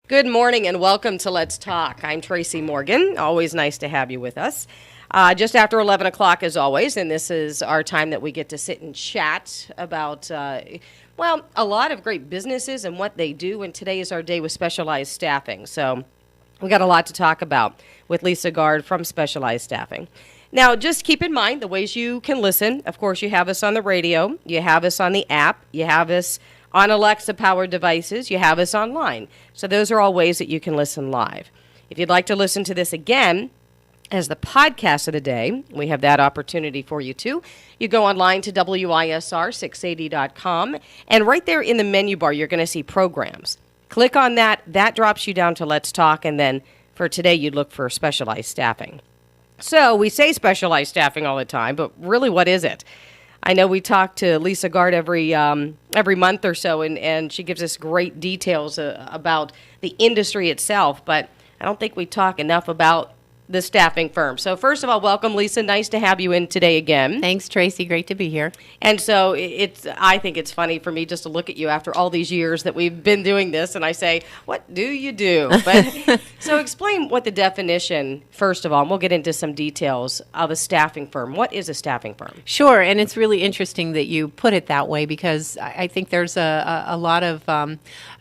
Good morning and welcome to Let's Talk. I'm Tracy Morgan. Always nice to have you with us. Just after 11 o'clock as always, and this is our time that we get to sit and chat about, a lot of great businesses and what they do, and today is our day with Specialized Staffing. So we got a lot to talk about with Lisa Gard from Specialized Staffing. Now, just keep in mind the ways you can listen. Of course, you have us on the radio, you have us on the app, you have us on Alexa-powered devices, you have us online. So those are all ways that you can listen live. If you'd like to listen to this again as the podcast of the day, we have that opportunity for you too. You go online to WISR680.com, and right there in the menu bar, you're going to see programs. Click on that. That drops you down to Let's Talk, and then for today, you'd look for Specialized Staffing. So we say specialized staffing all the time, but really, what is it? I know we talk to Lisa Gard every month or so, and she gives us great details about the industry itself, but I don't think we talk enough about the staffing firm. So first of all, welcome, Lisa. Nice to have you in today again. Thanks, Tracy. Great to be here. And so I think it's funny for me just to look at you after all these years that we've been doing this, and I say, what do you do? But so explain what the definition, first of all, and we'll get into some details of a staffing firm. What is a staffing firm? Sure, and it's really interesting that you put it that way because I think there's a lot of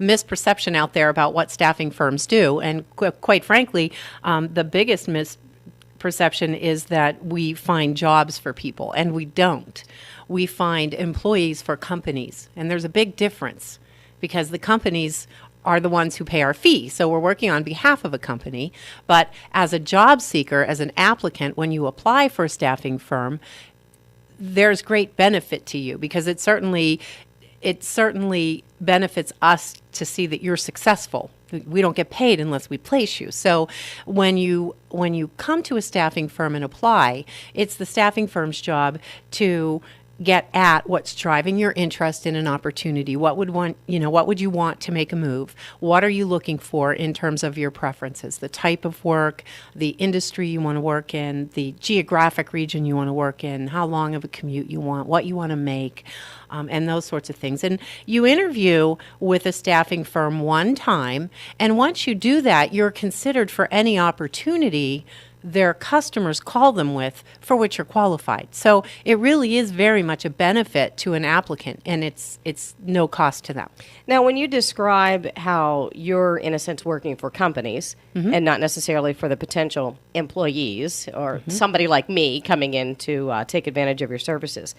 misperception out there about what staffing firms do, and quite frankly, the biggest misperception is that we find jobs for people, and we don't. We find employees for companies, and there's a big difference because the companies are the ones who pay our fee. So we're working on behalf of a company, but as a job seeker, as an applicant, when you apply for a staffing firm, there's great benefit to you because it certainly benefits us to see that you're successful. We don't get paid unless we place you. So when you come to a staffing firm and apply, it's the staffing firm's job to get at what's driving your interest in an opportunity. What would you want to make a move? What are you looking for in terms of your preferences? The type of work, the industry you want to work in, the geographic region you want to work in, how long of a commute you want, what you want to make, and those sorts of things. And you interview with a staffing firm one time, and once you do that, you're considered for any opportunity their customers call them with for which you're qualified. So it really is very much a benefit to an applicant, and it's no cost to them. Now, when you describe how you're, in a sense, working for companies and not necessarily for the potential employees or somebody like me coming in to take advantage of your services,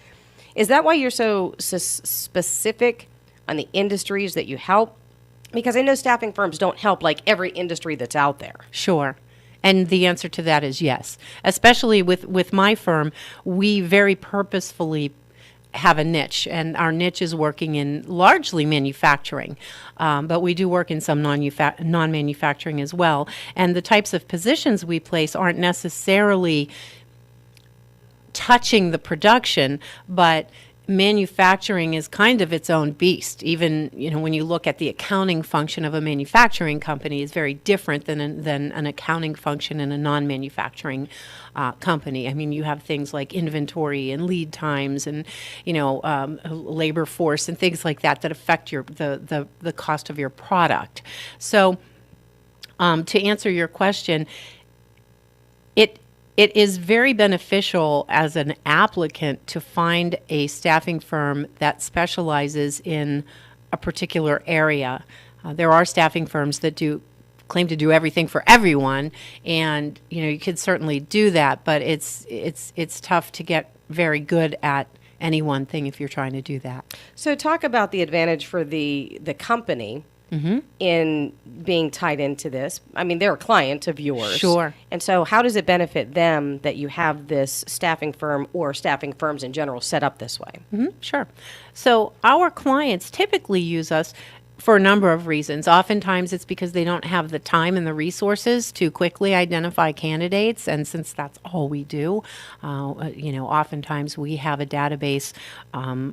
is that why you're so specific on the industries that you help? Because I know staffing firms don't help like every industry that's out there. Sure. And the answer to that is yes. Especially with my firm, we very purposefully have a niche, and our niche is working in largely manufacturing, but we do work in some non-manufacturing as well. And the types of positions we place aren't necessarily touching the production, but manufacturing is kind of its own beast. Even when you look at the accounting function of a manufacturing company is very different than an accounting function in a non-manufacturing company. I mean, you have things like inventory and lead times and labor force and things like that affect the cost of your product. So to answer your question, it is very beneficial as an applicant to find a staffing firm that specializes in a particular area. There are staffing firms that claim to do everything for everyone, and you could certainly do that, but it's tough to get very good at any one thing if you're trying to do that. So talk about the advantage for the company in being tied into this. I mean, they're a client of yours. Sure. And so how does it benefit them that you have this staffing firm or staffing firms in general set up this way? Sure. So our clients typically use us for a number of reasons. Oftentimes it's because they don't have the time and the resources to quickly identify candidates, and since that's all we do, oftentimes we have a database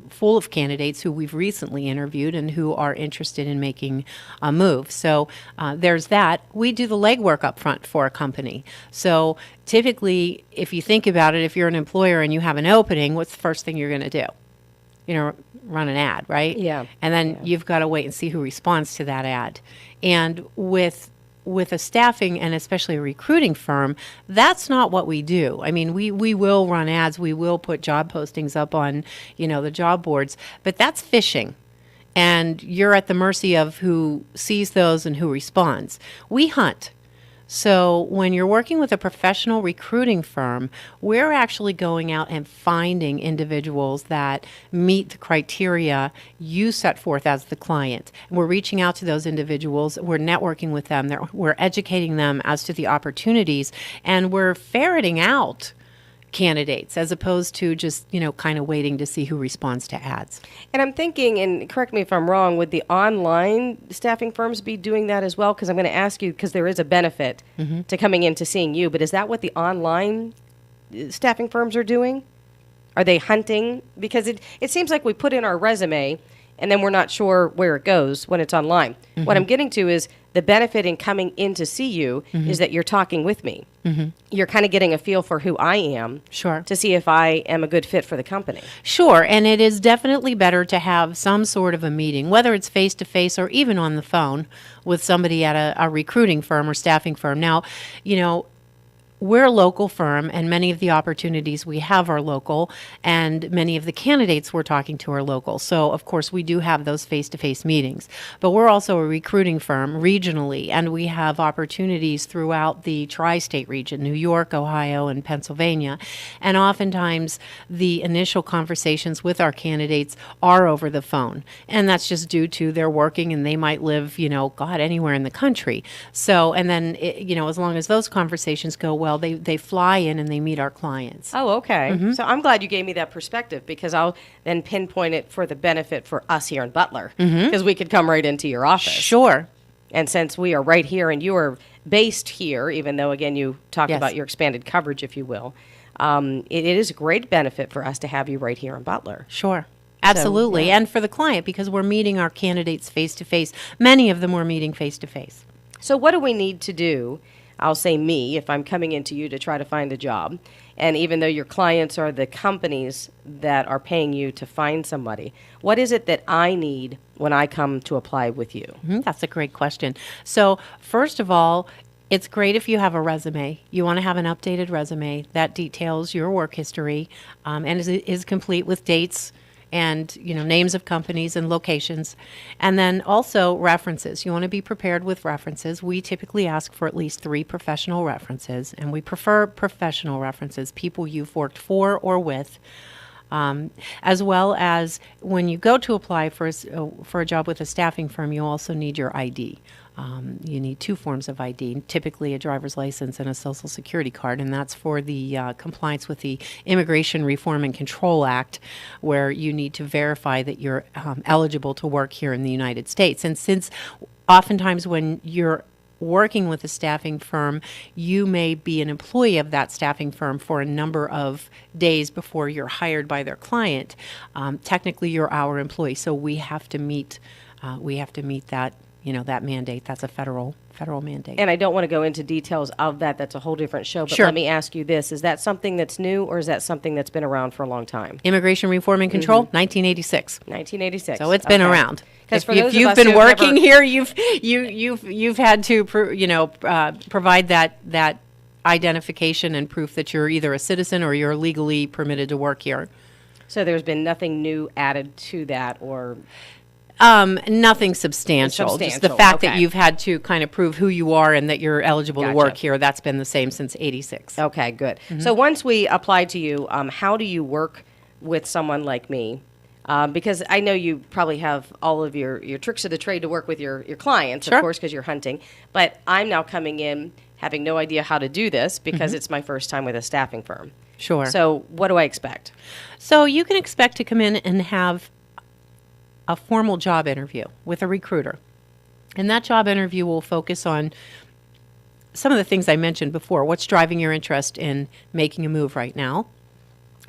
full of candidates who we've recently interviewed and who are interested in making a move. So there's that. We do the legwork up front for a company. So typically, if you think about it, if you're an employer and you have an opening, what's the first thing you're going to do? run an ad, right? Yeah. And then you've got to wait and see who responds to that ad. And with a staffing and especially a recruiting firm, that's not what we do. I mean, we will run ads, we will put job postings up on, the job boards, but that's fishing. And you're at the mercy of who sees those and who responds. We hunt. So when you're working with a professional recruiting firm, we're actually going out and finding individuals that meet the criteria you set forth as the client. And we're reaching out to those individuals, we're networking with them, we're educating them as to the opportunities, and we're ferreting out candidates as opposed to just, kind of waiting to see who responds to ads. And I'm thinking, and correct me if I'm wrong, would the online staffing firms be doing that as well? Because I'm going to ask you, because there is a benefit to coming in to seeing you, but is that what the online staffing firms are doing? Are they hunting? Because it seems like we put in our resume and then we're not sure where it goes when it's online. What I'm getting to is the benefit in coming in to see you is that you're talking with me. You're kind of getting a feel for who I am. Sure. To see if I am a good fit for the company. Sure, and it is definitely better to have some sort of a meeting, whether it's face-to-face or even on the phone with somebody at a recruiting firm or staffing firm. Now, we're a local firm, and many of the opportunities we have are local, and many of the candidates we're talking to are local. So, of course, we do have those face-to-face meetings. But we're also a recruiting firm regionally, and we have opportunities throughout the tri-state region, New York, Ohio, and Pennsylvania. And oftentimes, the initial conversations with our candidates are over the phone. And that's just due to their working, and they might live, anywhere in the country. So, and then, as long as those conversations go well, they fly in and they meet our clients. Oh, okay. So I'm glad you gave me that perspective, because I'll then pinpoint it for the benefit for us here in Butler, because we could come right into your office. Sure. And since we are right here and you are based here, even though, again, you talked Yes. about your expanded coverage, if you will, it is a great benefit for us to have you right here in Butler. Sure. Absolutely. And for the client, because we're meeting our candidates face-to-face. Many of them we're meeting face-to-face. So what do we need to do? I'll say me, if I'm coming into you to try to find a job, and even though your clients are the companies that are paying you to find somebody, what is it that I need when I come to apply with you? That's a great question. So, first of all, it's great if you have a resume. You want to have an updated resume that details your work history and is complete with dates and names of companies and locations. And then also references. You want to be prepared with references. We typically ask for at least 3 professional references, and we prefer professional references, people you've worked for or with. As well as when you go to apply for a job with a staffing firm, you also need your ID. You need 2 forms of ID, typically a driver's license and a social security card, and that's for the compliance with the Immigration Reform and Control Act, where you need to verify that you're eligible to work here in the United States. And since oftentimes when you're working with a staffing firm, you may be an employee of that staffing firm for a number of days before you're hired by their client. Technically, you're our employee, so we have to meet that that mandate. That's a federal mandate. And I don't want to go into details of that. That's a whole different show. But Sure. Let me ask you this. Is that something that's new, or is that something that's been around for a long time? Immigration Reform and Control, 1986. 1986. So it's been around. Because If you've been working here, you've had to provide that identification and proof that you're either a citizen or you're legally permitted to work here. So there's been nothing new added to that, or Nothing substantial. Just the Substantial, fact that okay. you've had to kind of prove who you are and that you're eligible to Gotcha. work here. That's been the same since '86. Okay, good. So once we apply to you, how do you work with someone like me? Because I know you probably have all of your tricks of the trade to work with your clients, Sure. of course, because you're hunting. But I'm now coming in having no idea how to do this because it's my first time with a staffing firm. Sure. So what do I expect? So you can expect to come in and have a formal job interview with a recruiter. And that job interview will focus on some of the things I mentioned before. What's driving your interest in making a move right now?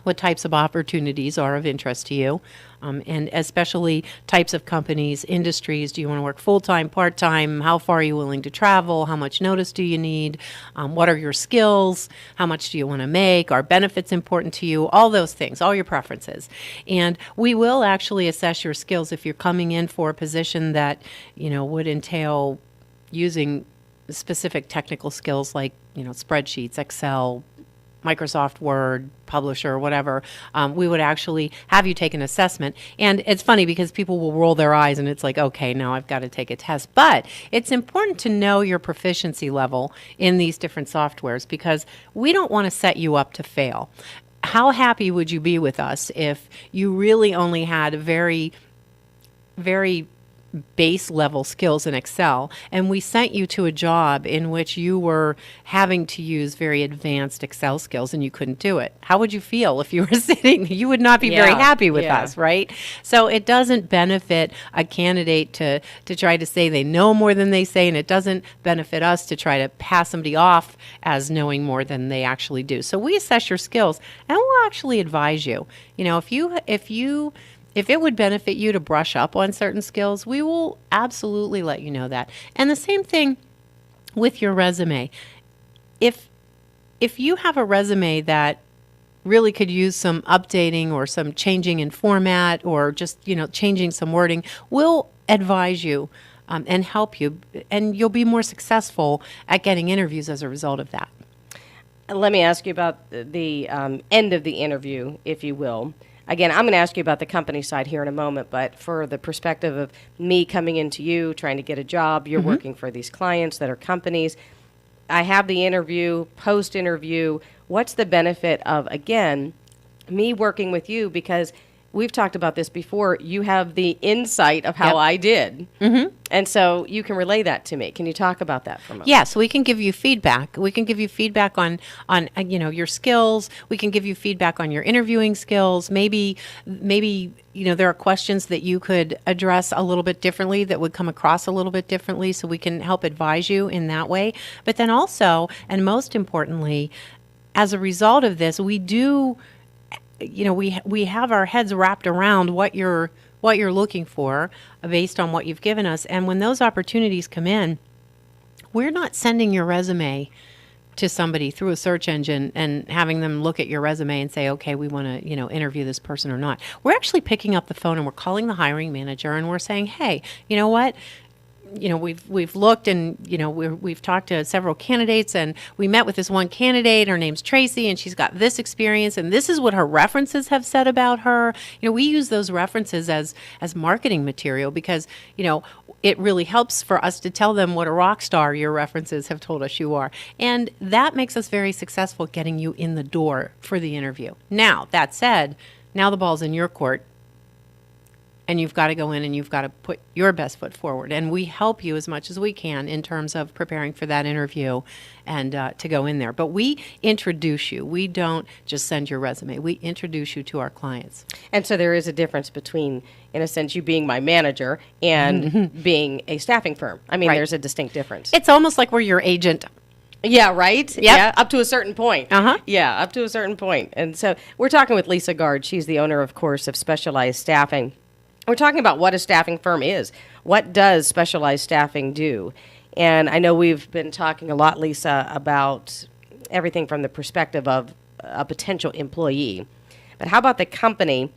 what types of opportunities are of interest to you, and especially types of companies, industries. Do you want to work full-time, part-time? How far are you willing to travel? How much notice do you need? What are your skills? How much do you want to make? Are benefits important to you? All those things, all your preferences. And we will actually assess your skills if you're coming in for a position that, would entail using specific technical skills like, spreadsheets, Excel, Microsoft Word, Publisher, whatever. We would actually have you take an assessment. And it's funny because people will roll their eyes and it's like, okay, now I've got to take a test. But it's important to know your proficiency level in these different softwares because we don't want to set you up to fail. How happy would you be with us if you really only had very, very base level skills in Excel and we sent you to a job in which you were having to use very advanced Excel skills and you couldn't do it? How would you feel if you were sitting? You would not be very happy with us, right? So it doesn't benefit a candidate to try to say they know more than they say, and it doesn't benefit us to try to pass somebody off as knowing more than they actually do. So we assess your skills and we'll actually advise you. If it would benefit you to brush up on certain skills, we will absolutely let you know that. And the same thing with your resume. If you have a resume that really could use some updating or some changing in format or just, changing some wording, we'll advise you and help you, and you'll be more successful at getting interviews as a result of that. Let me ask you about the end of the interview, if you will. Again, I'm going to ask you about the company side here in a moment, but for the perspective of me coming into you, trying to get a job, you're working for these clients that are companies. I have the interview, post-interview. What's the benefit of, again, me working with you? Because we've talked about this before. You have the insight of how I did. And so you can relay that to me. Can you talk about that for a moment? Yeah, so we can give you feedback. We can give you feedback on your skills. We can give you feedback on your interviewing skills. Maybe there are questions that you could address a little bit differently that would come across a little bit differently, so we can help advise you in that way. But then also, and most importantly, as a result of this, we do we have our heads wrapped around what you're looking for based on what you've given us. And when those opportunities come in, we're not sending your resume to somebody through a search engine and having them look at your resume and say, okay, we want to, interview this person or not. We're actually picking up the phone and we're calling the hiring manager and we're saying, hey, you know what? We've looked and, we've talked to several candidates and we met with this one candidate. Her name's Tracy and she's got this experience and this is what her references have said about her. We use those references as marketing material because, it really helps for us to tell them what a rock star your references have told us you are. And that makes us very successful getting you in the door for the interview. Now, that said, now the ball's in your court. And you've got to go in and you've got to put your best foot forward. And we help you as much as we can in terms of preparing for that interview and to go in there. But we introduce you. We don't just send your resume. We introduce you to our clients. And so there is a difference between, in a sense, you being my manager and being a staffing firm. I mean, there's a distinct difference. It's almost like we're your agent. Yeah, right? Yep. Yeah, up to a certain point. Uh-huh. Yeah, up to a certain point. And so we're talking with Lisa Gard. She's the owner, of course, of Specialized Staffing. We're talking about what a staffing firm is. What does specialized staffing do? And I know we've been talking a lot, Lisa, about everything from the perspective of a potential employee. But how about the company?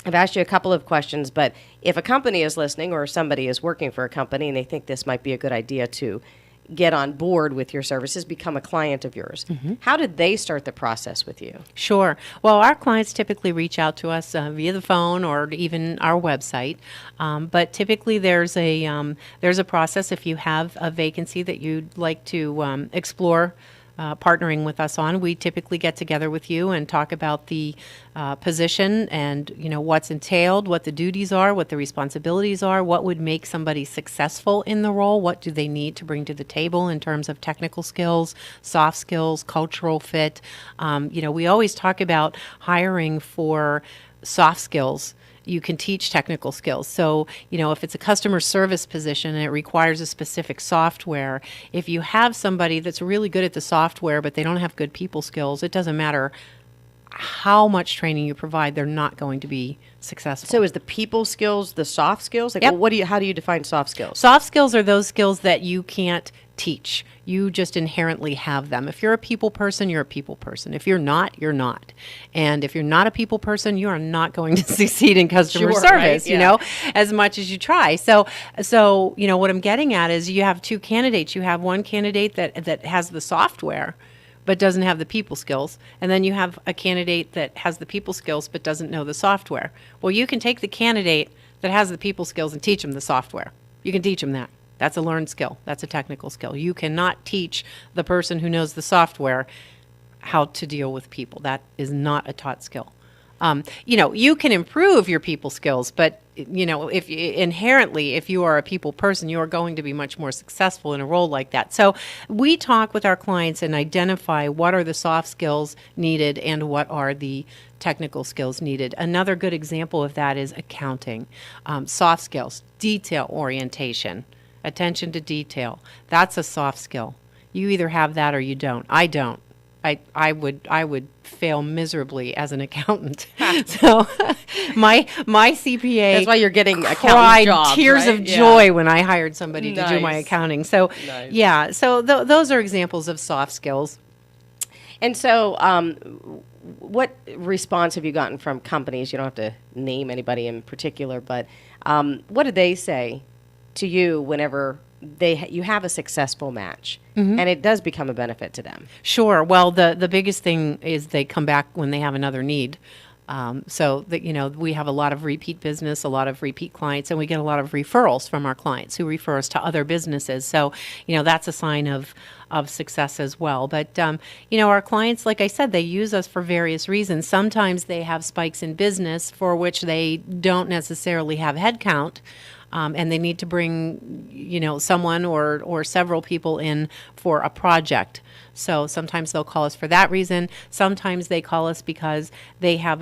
I've asked you a couple of questions, but if a company is listening or somebody is working for a company and they think this might be a good idea to get on board with your services, become a client of yours, how did they start the process with you? Sure. Well, our clients typically reach out to us via the phone or even our website. But typically there's a process if you have a vacancy that you'd like to explore partnering with us on. We typically get together with you and talk about the position and what's entailed, what the duties are, what the responsibilities are, what would make somebody successful in the role, what do they need to bring to the table in terms of technical skills, soft skills, cultural fit. We always talk about hiring for soft skills. You can teach technical skills. So, if it's a customer service position and it requires a specific software, if you have somebody that's really good at the software, but they don't have good people skills, it doesn't matter how much training you provide, they're not going to be successful. So is the people skills the soft skills? Like, Yep. how do you define soft skills? Soft skills are those skills that you can't teach. You just inherently have them. If you're a people person, you're a people person. If you're not, you're not. And if you're not a people person, you are not going to succeed in customer Sure, service, right? you Yeah. know, as much as you try. So, you know, what I'm getting at is you have two candidates. You have one candidate that has the software but doesn't have the people skills. And then you have a candidate that has the people skills but doesn't know the software. Well, you can take the candidate that has the people skills and teach them the software. You can teach them that. That's a learned skill. That's a technical skill. You cannot teach the person who knows the software how to deal with people. That is not a taught skill. You know, you can improve your people skills, but you know, if inherently, if you are a people person, you are going to be much more successful in a role like that. So we talk with our clients and identify what are the soft skills needed and what are the technical skills needed. Another good example of that is accounting. Soft skills, detail orientation, attention to detail. That's a soft skill. You either have that or you don't. I don't. I would fail miserably as an accountant. So my CPA, That's why you're getting accountant cried jobs, tears right? of Yeah. joy when I hired somebody to do my Nice. accounting. So Nice. yeah, so those are examples of soft skills. And so, what response have you gotten from companies? You don't have to name anybody in particular, but what do they say to you whenever you have a successful match, and it does become a benefit to them? Sure. Well, the biggest thing is they come back when they have another need. So that, you know, we have a lot of repeat business, a lot of repeat clients, and we get a lot of referrals from our clients who refer us to other businesses. So, you know, that's a sign of success as well. But, you know, our clients, like I said, they use us for various reasons. Sometimes they have spikes in business for which they don't necessarily have headcount. And they need to bring, you know, someone or several people in for a project. So sometimes they'll call us for that reason. Sometimes they call us because they have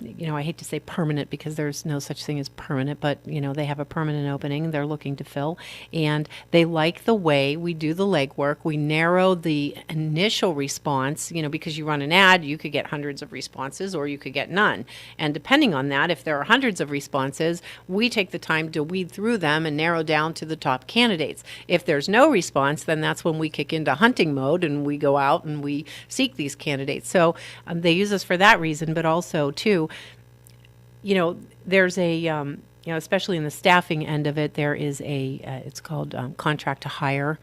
you know, I hate to say permanent because there's no such thing as permanent, but, you know, they have a permanent opening they're looking to fill. And they like the way we do the legwork. We narrow the initial response, you know, because you run an ad, you could get hundreds of responses or you could get none. And depending on that, if there are hundreds of responses, we take the time to weed through them and narrow down to the top candidates. If there's no response, then that's when we kick into hunting mode and we go out and we seek these candidates. So they use us for that reason, but also too, you know, there's a, you know, especially in the staffing end of it, there is it's called contract to hire,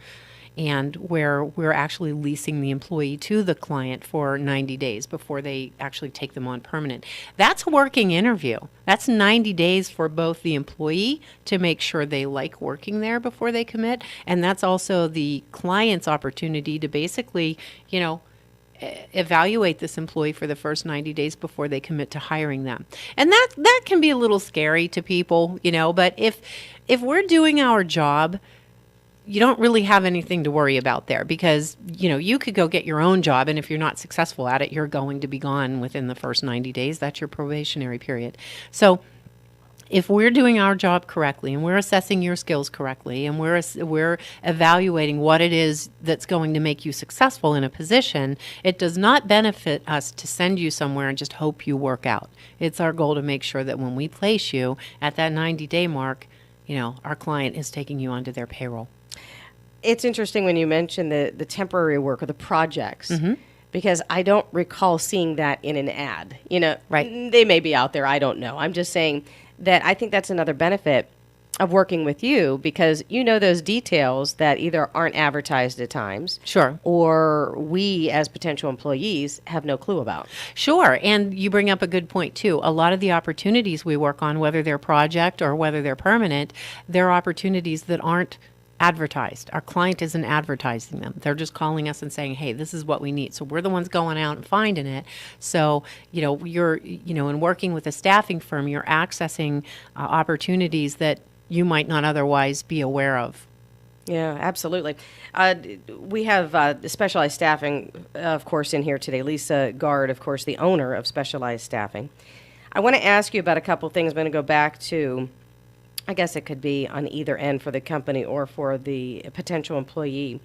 and where we're actually leasing the employee to the client for 90 days before they actually take them on permanent. That's a working interview. That's 90 days for both the employee to make sure they like working there before they commit, and that's also the client's opportunity to basically, you know, evaluate this employee for the first 90 days before they commit to hiring them. And that can be a little scary to people, you know, but if we're doing our job, you don't really have anything to worry about there because, you know, you could go get your own job, and if you're not successful at it, you're going to be gone within the first 90 days. That's your probationary period. So if we're doing our job correctly and we're assessing your skills correctly and we're evaluating what it is that's going to make you successful in a position, it does not benefit us to send you somewhere and just hope you work out. It's our goal to make sure that when we place you at that 90-day mark, you know, our client is taking you onto their payroll. It's interesting when you mention the temporary work or the projects, because I don't recall seeing that in an ad. You know, Right. They may be out there. I don't know. I'm just saying that I think that's another benefit of working with you because you know those details that either aren't advertised at times. Sure. Or we as potential employees have no clue about. Sure, and you bring up a good point too. A lot of the opportunities we work on, whether they're project or whether they're permanent, they're opportunities that aren't advertised. Our client isn't advertising them. They're just calling us and saying, hey, this is what we need. So we're the ones going out and finding it. So, you know, in working with a staffing firm, you're accessing opportunities that you might not otherwise be aware of. Yeah, absolutely. We have Specialized Staffing, of course, in here today. Lisa Gard, of course, the owner of Specialized Staffing. I want to ask you about a couple things. I'm going to go back to, I guess it could be on either end for the company or for the potential employee.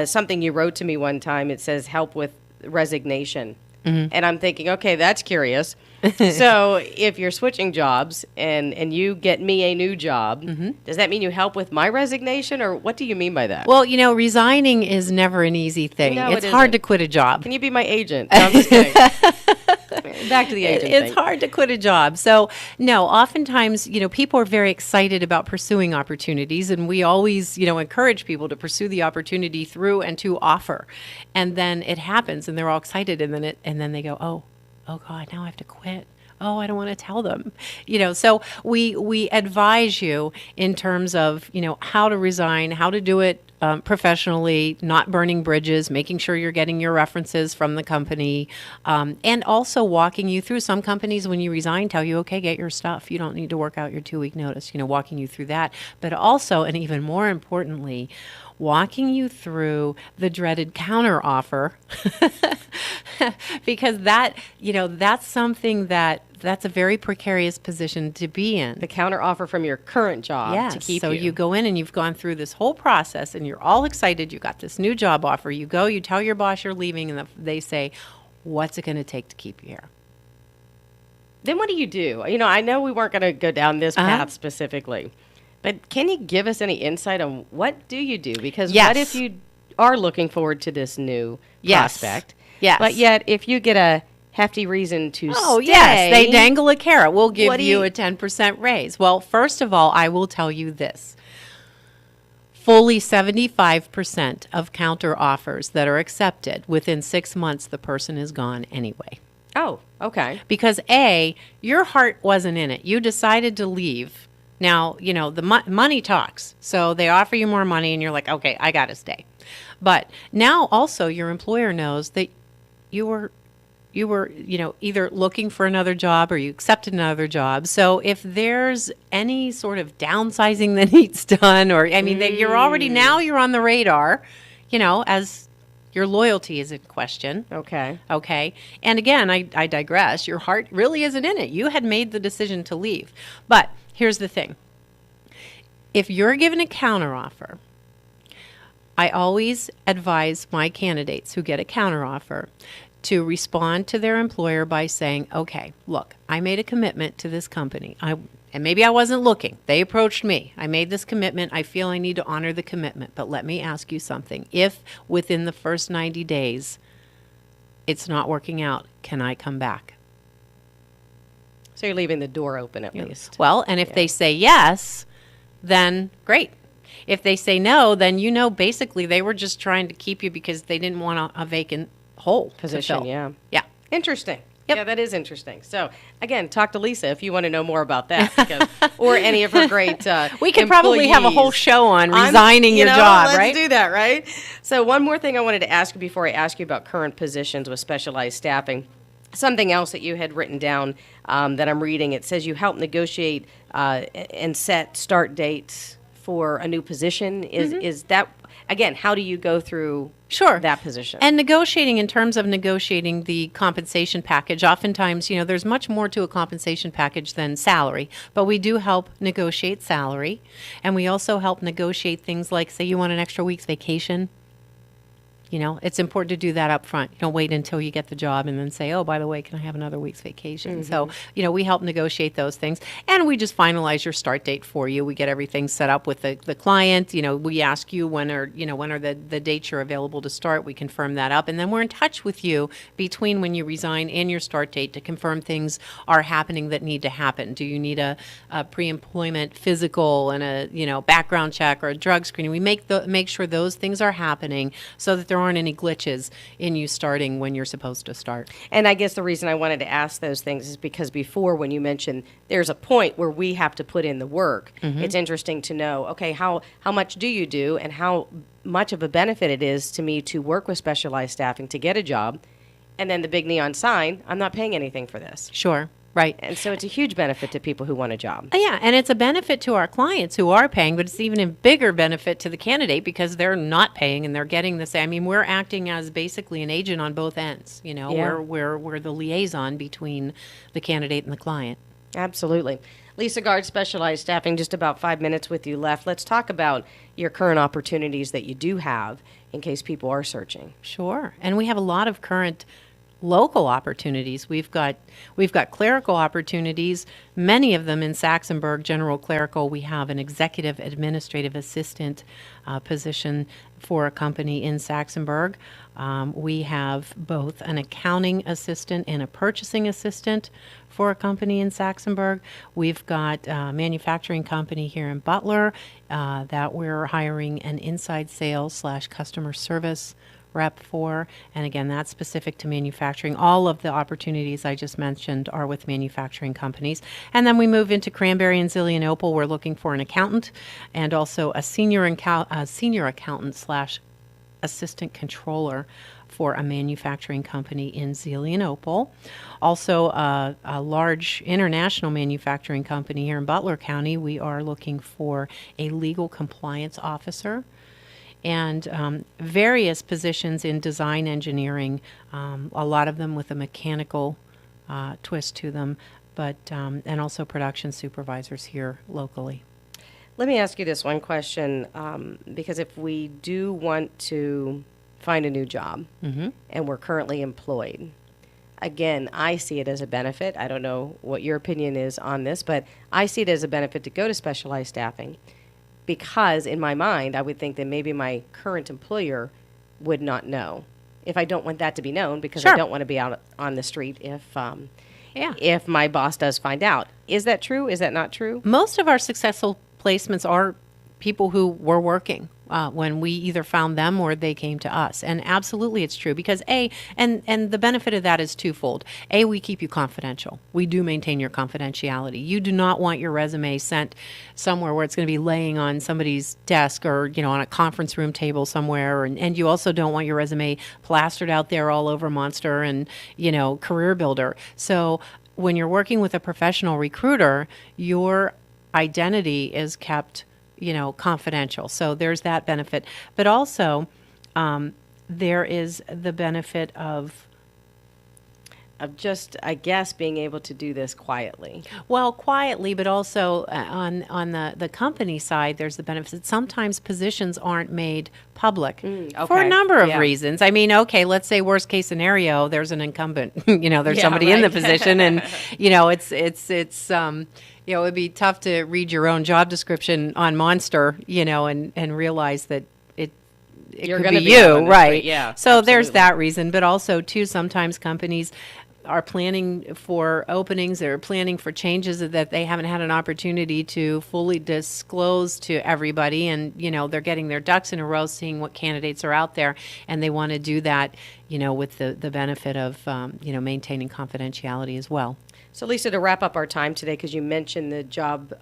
Something you wrote to me one time, it says help with resignation. And I'm thinking, okay, that's curious. So if you're switching jobs and you get me a new job, does that mean you help with my resignation, or what do you mean by that? Well, resigning is never an easy thing. No, It's it hard isn't. to quit a job. Can you be my agent? No, I'm just kidding. Back to the agent It's thing. hard to quit a job. So, no, oftentimes, people are very excited about pursuing opportunities, and we always, encourage people to pursue the opportunity through and to offer. And then it happens, and they're all excited, and then they go, oh God, now I have to quit. Oh, I don't want to tell them. So we advise you in terms of, how to resign, how to do it professionally, not burning bridges, making sure you're getting your references from the company, and also walking you through. Some companies, when you resign, tell you, okay, get your stuff. You don't need to work out your 2-week notice, walking you through that. But also, and even more importantly, walking you through the dreaded counter offer because that's something that's a very precarious position to be in. The counter offer from your current job to keep so you. you go in and you've gone through this whole process and you're all excited. You got this new job offer. You go, you tell your boss you're leaving, and they say, what's it going to take to keep you here? Then what do you do? I know we weren't going to go down this path specifically, but can you give us any insight on what do you do? Because what if you are looking forward to this new prospect? Yes. But yet, if you get a hefty reason to Oh, stay. yes. They dangle a carrot. We'll give What do you you- a 10% raise. Well, first of all, I will tell you this. Fully 75% of counter offers that are accepted, within 6 months, the person is gone anyway. Oh, okay. Because A, your heart wasn't in it. You decided to leave. Now, the money talks. So they offer you more money and you're like, okay, I got to stay. But now also your employer knows that you were either looking for another job or you accepted another job. So if there's any sort of downsizing that needs done, or, you're already, now you're on the radar, as your loyalty is in question. Okay. Okay. And again, I digress. Your heart really isn't in it. You had made the decision to leave. But here's the thing. If you're given a counteroffer, I always advise my candidates who get a counteroffer to respond to their employer by saying, okay, look, I made a commitment to this company. And maybe I wasn't looking. They approached me. I made this commitment. I feel I need to honor the commitment. But let me ask you something. If within the first 90 days it's not working out, can I come back? So you're leaving the door open at least. Well, and if they say yes, then great. If they say no, then basically they were just trying to keep you because they didn't want a vacant hole Position, to fill. yeah. Yeah. Interesting. Yep. Yeah, that is interesting. So, again, talk to Lisa if you want to know more about that, because, or any of her great We could probably have a whole employees. show on resigning your job, let's right? do that, right? So one more thing I wanted to ask you before I ask you about current positions with specialized staffing. Something else that you had written down that I'm reading, it says you help negotiate and set start dates for a new position. Is that, again, how do you go through that position? And negotiating, in terms of negotiating the compensation package, oftentimes, there's much more to a compensation package than salary, but we do help negotiate salary. And we also help negotiate things like, say you want an extra week's vacation. It's important to do that up front. You don't wait until you get the job and then say, oh, by the way, can I have another week's vacation? So, we help negotiate those things. And we just finalize your start date for you. We get everything set up with the client. We ask you when are the dates you're available to start. We confirm that up. And then we're in touch with you between when you resign and your start date to confirm things are happening that need to happen. Do you need a pre-employment physical and a background check or a drug screening? We make sure those things are happening so that there aren't any glitches in you starting when you're supposed to start. And I guess the reason I wanted to ask those things is because before, when you mentioned there's a point where we have to put in the work, it's interesting to know, okay, how much do you do and how much of a benefit it is to me to work with specialized staffing to get a job, and then the big neon sign, I'm not paying anything for this. Sure. Right. And so it's a huge benefit to people who want a job. Yeah, and it's a benefit to our clients who are paying, but it's even a bigger benefit to the candidate because they're not paying and they're getting the same. We're acting as basically an agent on both ends. We're the liaison between the candidate and the client. Absolutely. Lisa Gard, Specialized Staffing, just about 5 minutes with you left. Let's talk about your current opportunities that you do have in case people are searching. Sure. And we have a lot of current local opportunities. We've got clerical opportunities, many of them in Saxonburg. General clerical. We have an executive administrative assistant position for a company in Saxonburg. We have both an accounting assistant and a purchasing assistant for a company in Saxonburg. We've got a manufacturing company here in Butler that we're hiring an inside sales / customer service rep for. And again, that's specific to manufacturing. All of the opportunities I just mentioned are with manufacturing companies. And then we move into Cranberry and Zelienople. We're looking for an accountant and also a senior accountant / assistant controller for a manufacturing company in Zelienople. Also, a large international manufacturing company here in Butler County. We are looking for a legal compliance officer and various positions in design engineering, a lot of them with a mechanical twist to them, but and also production supervisors here locally. Let me ask you this one question, because if we do want to find a new job and we're currently employed, again, I see it as a benefit. I don't know what your opinion is on this, but I see it as a benefit to go to specialized staffing because in my mind, I would think that maybe my current employer would not know. If I don't want that to be known, because I Sure. don't want to be out on the street Yeah. if my boss does find out. Is that true? Is that not true? Most of our successful placements are people who were working when we either found them or they came to us. And absolutely it's true because and the benefit of that is twofold. We keep you confidential. We do maintain your confidentiality. You do not want your resume sent somewhere where it's going to be laying on somebody's desk or, on a conference room table somewhere. And you also don't want your resume plastered out there all over Monster and, Career Builder. So when you're working with a professional recruiter, your identity is kept confidential. So there's that benefit. But also, there is the benefit of just, I guess, being able to do this quietly. well, quietly, but also on the company side, there's the benefit that sometimes positions aren't made public for a Okay. number of Yeah. reasons. I mean, okay, let's say worst case scenario, there's an incumbent, there's Yeah, somebody in the right. position, and it'd be tough to read your own job description on Monster, and realize that it You're could gonna be be out on you, the right? street, yeah, So there's absolutely. that reason, but also too, sometimes companies are planning for openings or planning for changes that they haven't had an opportunity to fully disclose to everybody, and they're getting their ducks in a row, seeing what candidates are out there, and they want to do that, with the benefit of maintaining confidentiality as well. So, Lisa, to wrap up our time today, because you mentioned the job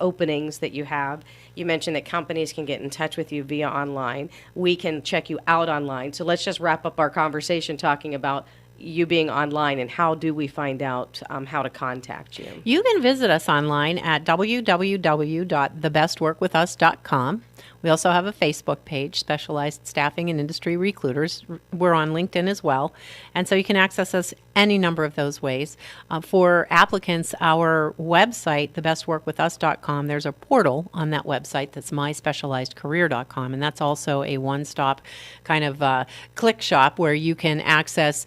openings that you have, you mentioned that companies can get in touch with you via online. We can check you out online. So let's just wrap up our conversation talking about you being online and how do we find out how to contact you. You can visit us online at www.thebestworkwithus.com. We also have a Facebook page, Specialized Staffing and Industry Recruiters. We're on LinkedIn as well. And so you can access us any number of those ways. For applicants, our website, thebestworkwithus.com, there's a portal on that website that's myspecializedcareer.com. And that's also a one-stop kind of click shop where you can access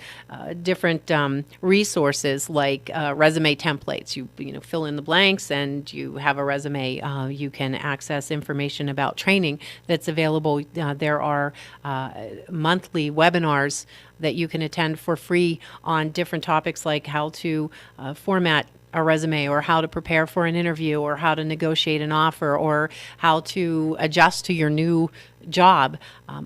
different resources like resume templates. You fill in the blanks and you have a resume. You can access information about training that's available. There are monthly webinars that you can attend for free on different topics like how to format a resume or how to prepare for an interview or how to negotiate an offer or how to adjust to your new job,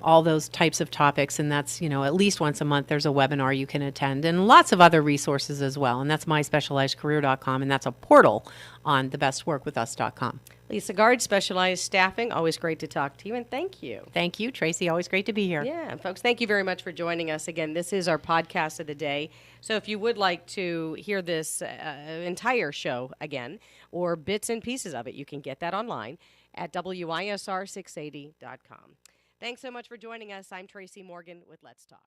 all those types of topics. And that's, at least once a month there's a webinar you can attend and lots of other resources as well. And that's myspecializedcareer.com, and that's a portal on thebestworkwithus.com. Lisa Gard, Specialized Staffing. Always great to talk to you, and thank you. Thank you, Tracy. Always great to be here. Yeah, and folks, thank you very much for joining us. Again, this is our podcast of the day. So if you would like to hear this entire show again or bits and pieces of it, you can get that online at WISR680.com. Thanks so much for joining us. I'm Tracy Morgan with Let's Talk.